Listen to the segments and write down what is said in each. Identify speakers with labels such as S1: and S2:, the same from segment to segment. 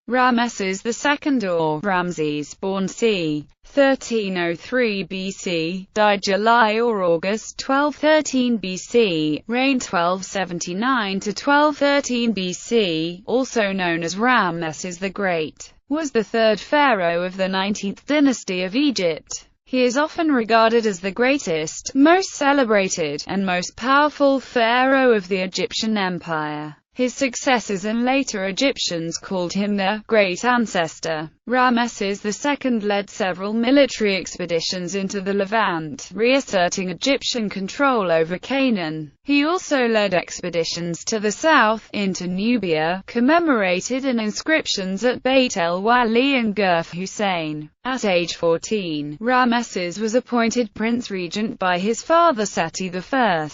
S1: Ramesses II, or Ramses, born c. 1303 BC, died July or August 1213 BC, reigned 1279 to 1213 BC, also known as Ramesses the Great, was the third pharaoh of the 19th dynasty of Egypt. He is often regarded as the greatest, most celebrated, and most powerful pharaoh of the Egyptian Empire. His successors and later Egyptians called him their great ancestor. Ramesses II led several military expeditions into the Levant, reasserting Egyptian control over Canaan. He also led expeditions to the south, into Nubia, commemorated in inscriptions at Beit el-Wali and Gurf Hussein. At age 14, Ramesses was appointed prince regent by his father Seti I.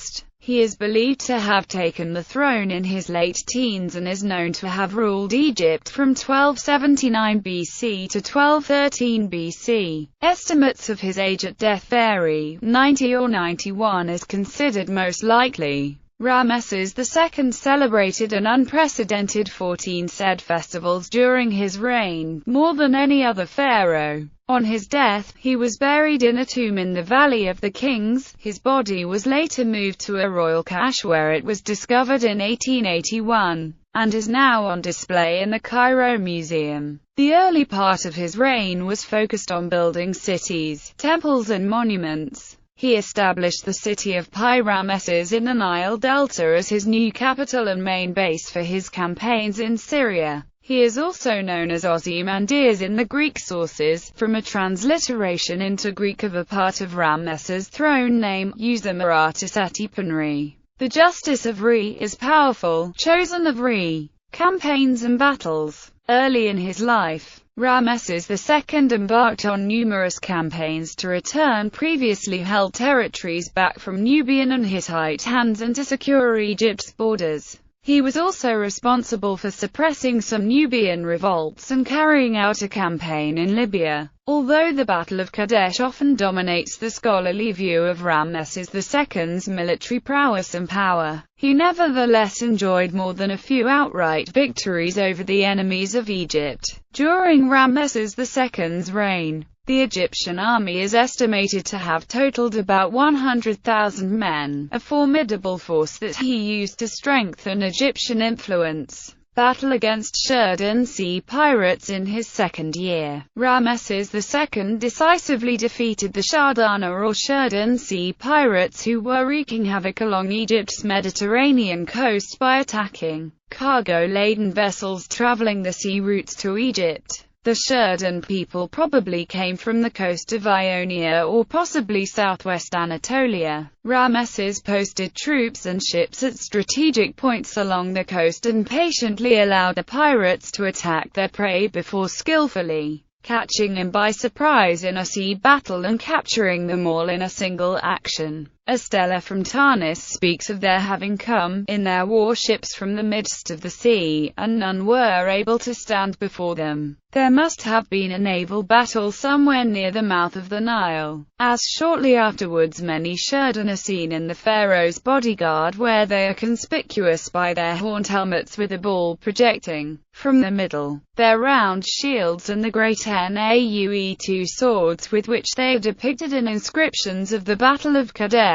S1: He is believed to have taken the throne in his late teens and is known to have ruled Egypt from 1279 BC to 1213 BC. Estimates of his age at death vary. 90 or 91 is considered most likely. Ramesses II celebrated an unprecedented 14 said festivals during his reign, more than any other pharaoh. On his death, he was buried in a tomb in the Valley of the Kings. His body was later moved to a royal cache where it was discovered in 1881, and is now on display in the Cairo Museum. The early part of his reign was focused on building cities, temples and monuments. He established the city of Ramesses in the Nile Delta as his new capital and main base for his campaigns in Syria. He is also known as Ozymandias in the Greek sources, from a transliteration into Greek of a part of Ramesses' throne name, Uzamaratis Atipanri. The justice of Re is powerful, chosen of Re. Campaigns and battles. Early in his life, Ramesses II embarked on numerous campaigns to return previously held territories back from Nubian and Hittite hands and to secure Egypt's borders. He was also responsible for suppressing some Nubian revolts and carrying out a campaign in Libya. Although the Battle of Kadesh often dominates the scholarly view of Ramesses II's military prowess and power, he nevertheless enjoyed more than a few outright victories over the enemies of Egypt. During Ramesses II's reign, the Egyptian army is estimated to have totaled about 100,000 men, a formidable force that he used to strengthen Egyptian influence. Battle against Shirdon Sea Pirates. In his second year, Ramesses II decisively defeated the Shardana or Shirdon Sea Pirates, who were wreaking havoc along Egypt's Mediterranean coast by attacking cargo-laden vessels traveling the sea routes to Egypt. The Shirdon people probably came from the coast of Ionia or possibly southwest Anatolia. Ramesses posted troops and ships at strategic points along the coast and patiently allowed the pirates to attack their prey before skillfully catching them by surprise in a sea battle and capturing them all in a single action. A stela from Tarnis speaks of their having come in their warships from the midst of the sea, and none were able to stand before them. There must have been a naval battle somewhere near the mouth of the Nile, as shortly afterwards many Shirdon are seen in the pharaoh's bodyguard, where they are conspicuous by their horned helmets with a ball projecting from the middle, their round shields and the great Naue2 swords with which they are depicted in inscriptions of the Battle of Kadesh.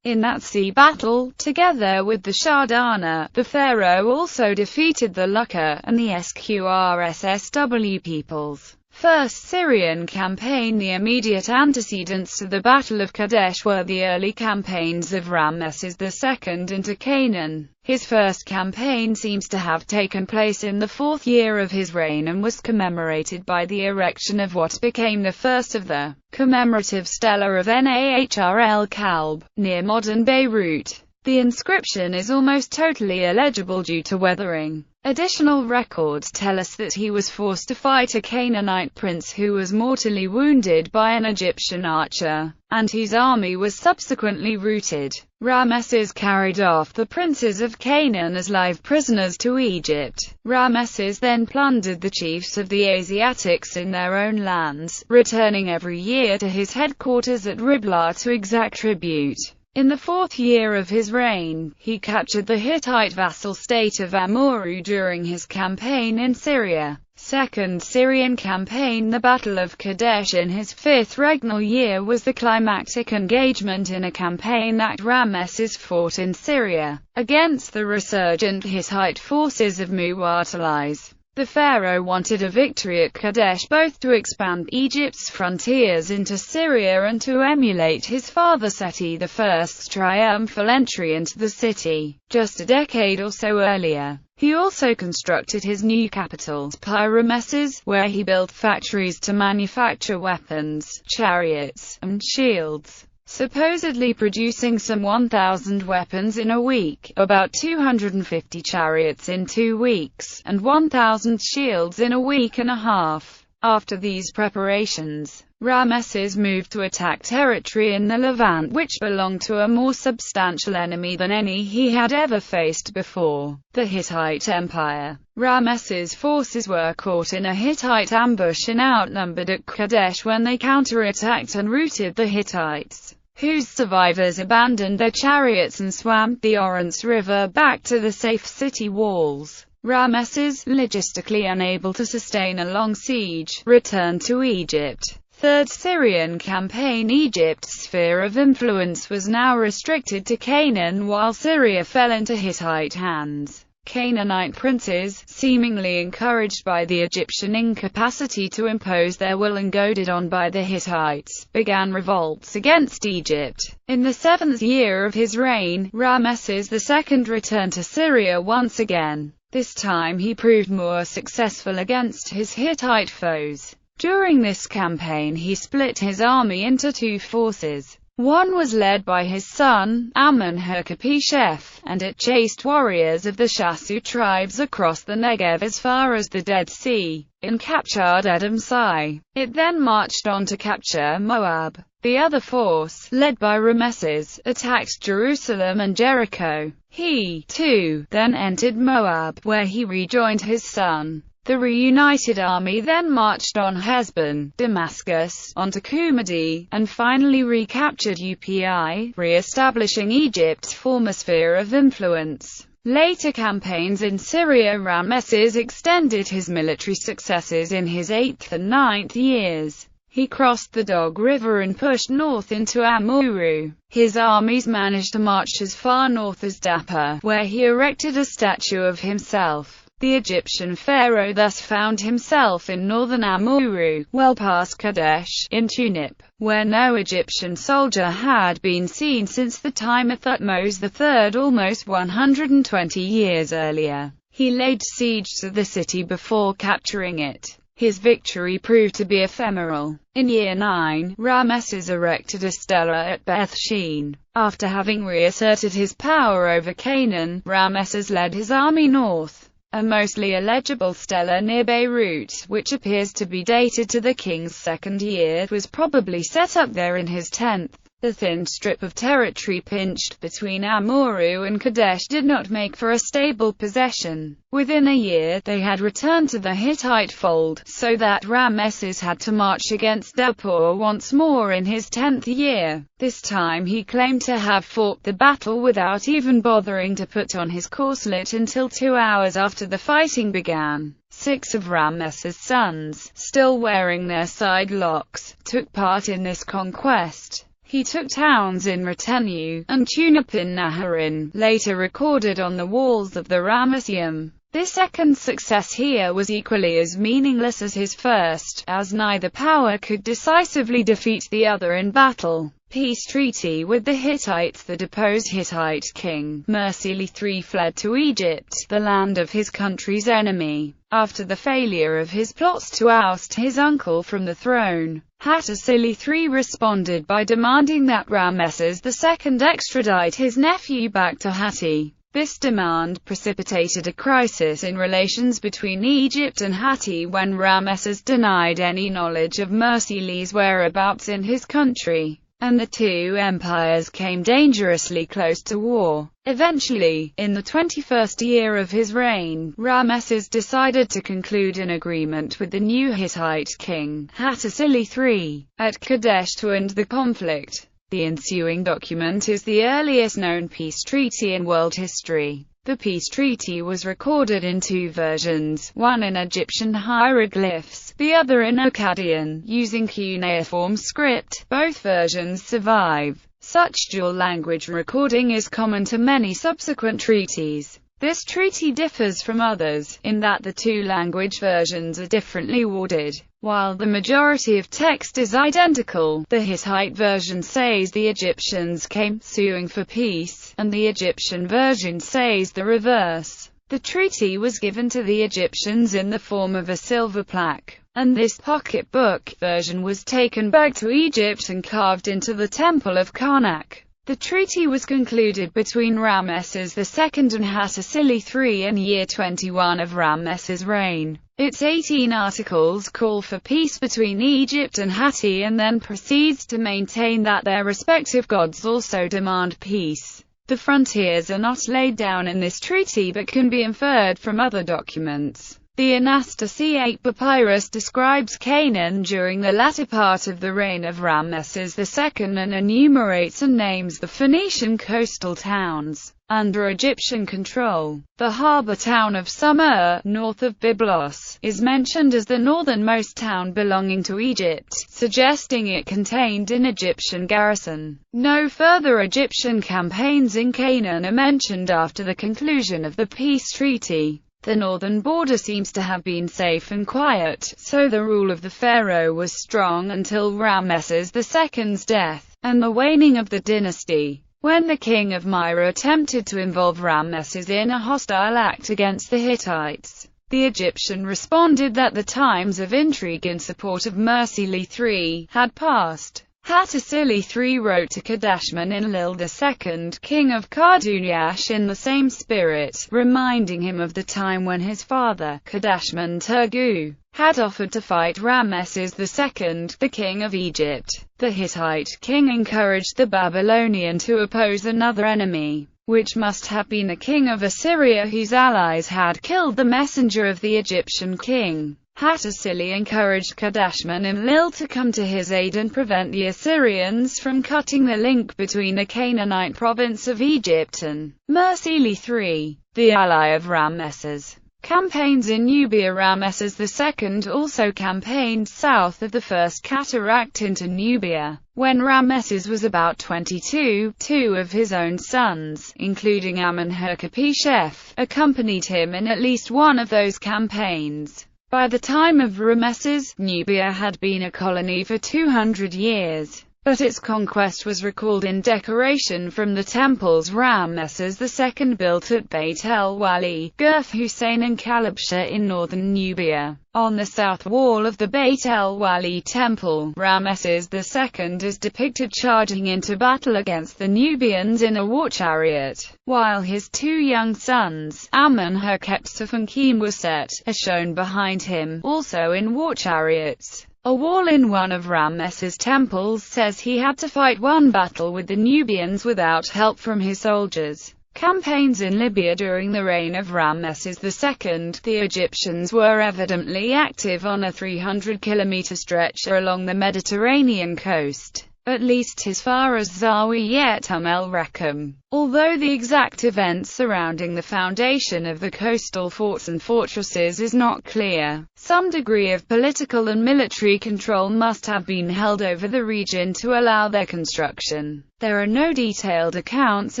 S1: In that sea battle, together with the Shardana, the pharaoh also defeated the Lucca and the SqrsSW peoples. First Syrian campaign. The immediate antecedents to the Battle of Kadesh were the early campaigns of Ramesses II into Canaan. His first campaign seems to have taken place in the 4th year of his reign and was commemorated by the erection of what became the first of the commemorative stela of Nahr el-Kalb, near modern Beirut. The inscription is almost totally illegible due to weathering. Additional records tell us that he was forced to fight a Canaanite prince who was mortally wounded by an Egyptian archer, and whose army was subsequently routed. Ramesses carried off the princes of Canaan as live prisoners to Egypt. Ramesses then plundered the chiefs of the Asiatics in their own lands, returning every year to his headquarters at Riblah to exact tribute. In the 4th year of his reign, he captured the Hittite vassal state of Amurru during his campaign in Syria. Second Syrian campaign. The Battle of Kadesh in his fifth regnal year was the climactic engagement in a campaign that Ramesses fought in Syria, against the resurgent Hittite forces of Muwatalise. The pharaoh wanted a victory at Kadesh both to expand Egypt's frontiers into Syria and to emulate his father Seti I's triumphal entry into the city, just a decade or so earlier. He also constructed his new capital, Ramesses, where he built factories to manufacture weapons, chariots, and shields, supposedly producing some 1,000 weapons in a week, about 250 chariots in 2 weeks, and 1,000 shields in a week and a half. After these preparations, Ramesses moved to attack territory in the Levant which belonged to a more substantial enemy than any he had ever faced before, the Hittite Empire. Ramesses' forces were caught in a Hittite ambush and outnumbered at Kadesh when they counterattacked and routed the Hittites, whose survivors abandoned their chariots and swam the Orontes River back to the safe city walls. Ramesses, logistically unable to sustain a long siege, returned to Egypt. Third Syrian campaign. Egypt's sphere of influence was now restricted to Canaan while Syria fell into Hittite hands. Canaanite princes, seemingly encouraged by the Egyptian incapacity to impose their will and goaded on by the Hittites, began revolts against Egypt. In the 7th year of his reign, Ramesses II returned to Syria once again. This time he proved more successful against his Hittite foes. During this campaign he split his army into 2 forces. One was led by his son, Amun-Herkhepeshef, and it chased warriors of the Shasu tribes across the Negev as far as the Dead Sea, and captured Edom-Sai. It then marched on to capture Moab. The other force, led by Ramesses, attacked Jerusalem and Jericho. He, too, then entered Moab, where he rejoined his son. The reunited army then marched on Heshbon, Damascus, onto Qumadi, and finally recaptured Upi, re-establishing Egypt's former sphere of influence. Later campaigns in Syria. Ramesses extended his military successes in his 8th and 9th years. He crossed the Dog River and pushed north into Amurru. His armies managed to march as far north as Dapper, where he erected a statue of himself. The Egyptian pharaoh thus found himself in northern Amurru, well past Kadesh, in Tunip, where no Egyptian soldier had been seen since the time of Thutmose III almost 120 years earlier. He laid siege to the city before capturing it. His victory proved to be ephemeral. In year 9, Ramesses erected a stela at Beth Shean. After having reasserted his power over Canaan, Ramesses led his army north. A mostly illegible stela near Beirut, which appears to be dated to the king's 2nd year, was probably set up there in his 10th. The thin strip of territory pinched between Amurru and Kadesh did not make for a stable possession. Within a year, they had returned to the Hittite fold, so that Ramesses had to march against Dapur once more in his 10th year. This time he claimed to have fought the battle without even bothering to put on his corselet until 2 hours after the fighting began. 6 of Ramesses' sons, still wearing their side locks, took part in this conquest. He took towns in Retenue, and Tunip in Naharin, later recorded on the walls of the Ramesseum. This second success here was equally as meaningless as his first, as neither power could decisively defeat the other in battle. Peace treaty with the Hittites. The deposed Hittite king, Ramesses III, fled to Egypt, the land of his country's enemy. After the failure of his plots to oust his uncle from the throne, Hattusili III responded by demanding that Ramesses II extradite his nephew back to Hatti. This demand precipitated a crisis in relations between Egypt and Hatti when Ramesses denied any knowledge of Mursili's whereabouts in his country, and the two empires came dangerously close to war. Eventually, in the 21st year of his reign, Ramesses decided to conclude an agreement with the new Hittite king, Hattusili III, at Kadesh to end the conflict. The ensuing document is the earliest known peace treaty in world history. The peace treaty was recorded in two versions, one in Egyptian hieroglyphs, the other in Akkadian, using cuneiform script. Both versions survive. Such dual language recording is common to many subsequent treaties. This treaty differs from others, in that the two language versions are differently worded. While the majority of text is identical, the Hittite version says the Egyptians came, suing for peace, and the Egyptian version says the reverse. The treaty was given to the Egyptians in the form of a silver plaque, and this pocketbook version was taken back to Egypt and carved into the Temple of Karnak. The treaty was concluded between Ramesses II and Hattusili III in year 21 of Ramesses' reign. Its 18 articles call for peace between Egypt and Hatti and then proceeds to maintain that their respective gods also demand peace. The frontiers are not laid down in this treaty but can be inferred from other documents. The Untitled Sea Papyrus describes Canaan during the latter part of the reign of Ramesses II and enumerates and names the Phoenician coastal towns under Egyptian control. The harbour town of Sumer, north of Byblos, is mentioned as the northernmost town belonging to Egypt, suggesting it contained an Egyptian garrison. No further Egyptian campaigns in Canaan are mentioned after the conclusion of the peace treaty. The northern border seems to have been safe and quiet, so the rule of the pharaoh was strong until Ramesses II's death, and the waning of the dynasty. When the king of Myra attempted to involve Ramesses in a hostile act against the Hittites, the Egyptian responded that the times of intrigue in support of Ramesses III had passed. Hattusili III wrote to Kadashman-Enlil II, king of Karduniash, in the same spirit, reminding him of the time when his father, Kadashman-Turgu, had offered to fight Ramesses II, the king of Egypt. The Hittite king encouraged the Babylonian to oppose another enemy, which must have been a king of Assyria whose allies had killed the messenger of the Egyptian king. Hattusili encouraged Kadashman-Enlil to come to his aid and prevent the Assyrians from cutting the link between the Canaanite province of Egypt and Ramesses III, the ally of Ramesses. Campaigns in Nubia. Ramesses II also campaigned south of the First Cataract into Nubia. When Ramesses was about 22, two of his own sons, including Amenhotep, accompanied him in at least one of those campaigns. By the time of Ramesses, Nubia had been a colony for 200 years, but its conquest was recalled in decoration from the temples Ramesses II built at Beit el-Wali, Gurf Hussein and Kalabsha in northern Nubia. On the south wall of the Beit el-Wali temple, Ramesses II is depicted charging into battle against the Nubians in a war chariot, while his two young sons, Amenhotep and Khemweset, are shown behind him, also in war chariots. A wall in one of Ramesses' temples says he had to fight one battle with the Nubians without help from his soldiers. Campaigns in Libya. During the reign of Ramesses II, the Egyptians were evidently active on a 300-kilometer stretch along the Mediterranean coast, at least as far as Zawiyet el-Rekem. Although the exact events surrounding the foundation of the coastal forts and fortresses is not clear, some degree of political and military control must have been held over the region to allow their construction. There are no detailed accounts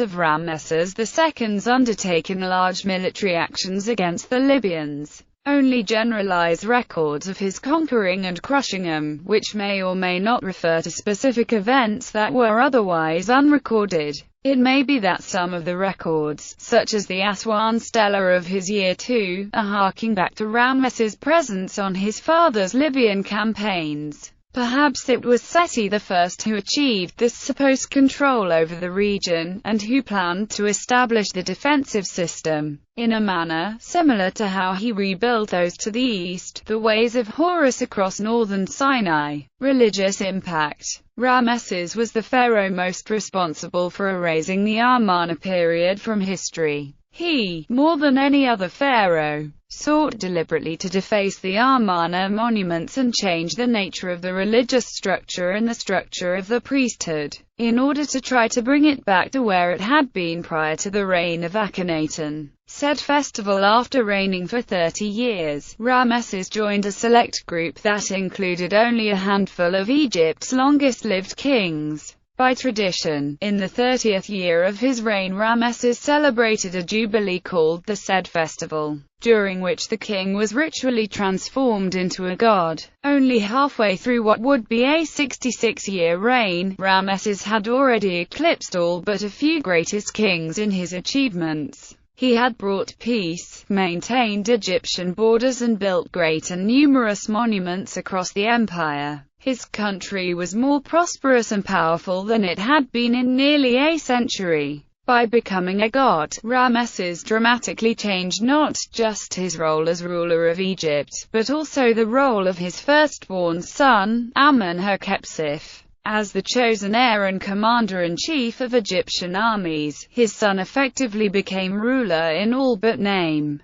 S1: of Ramesses II's undertaken large military actions against the Libyans. Only generalized records of his conquering and crushing them, which may or may not refer to specific events that were otherwise unrecorded. It may be that some of the records, such as the Aswan Stela of his year 2, are harking back to Ramesses' presence on his father's Libyan campaigns. Perhaps it was Seti I who achieved this supposed control over the region, and who planned to establish the defensive system, in a manner similar to how he rebuilt those to the east, the ways of Horus across northern Sinai. Religious impact. Ramesses was the pharaoh most responsible for erasing the Amarna period from history. He, more than any other pharaoh, sought deliberately to deface the Amarna monuments and change the nature of the religious structure and the structure of the priesthood, in order to try to bring it back to where it had been prior to the reign of Akhenaten. Said festival. After reigning for 30 years, Ramesses joined a select group that included only a handful of Egypt's longest-lived kings. By tradition, in the 30th year of his reign, Ramesses celebrated a jubilee called the Sed Festival, during which the king was ritually transformed into a god. Only halfway through what would be a 66-year reign, Ramesses had already eclipsed all but a few greatest kings in his achievements. He had brought peace, maintained Egyptian borders, and built great and numerous monuments across the empire. His country was more prosperous and powerful than it had been in nearly a century. By becoming a god, Ramesses dramatically changed not just his role as ruler of Egypt, but also the role of his firstborn son, Amenhotep. As the chosen heir and commander-in-chief of Egyptian armies, his son effectively became ruler in all but name.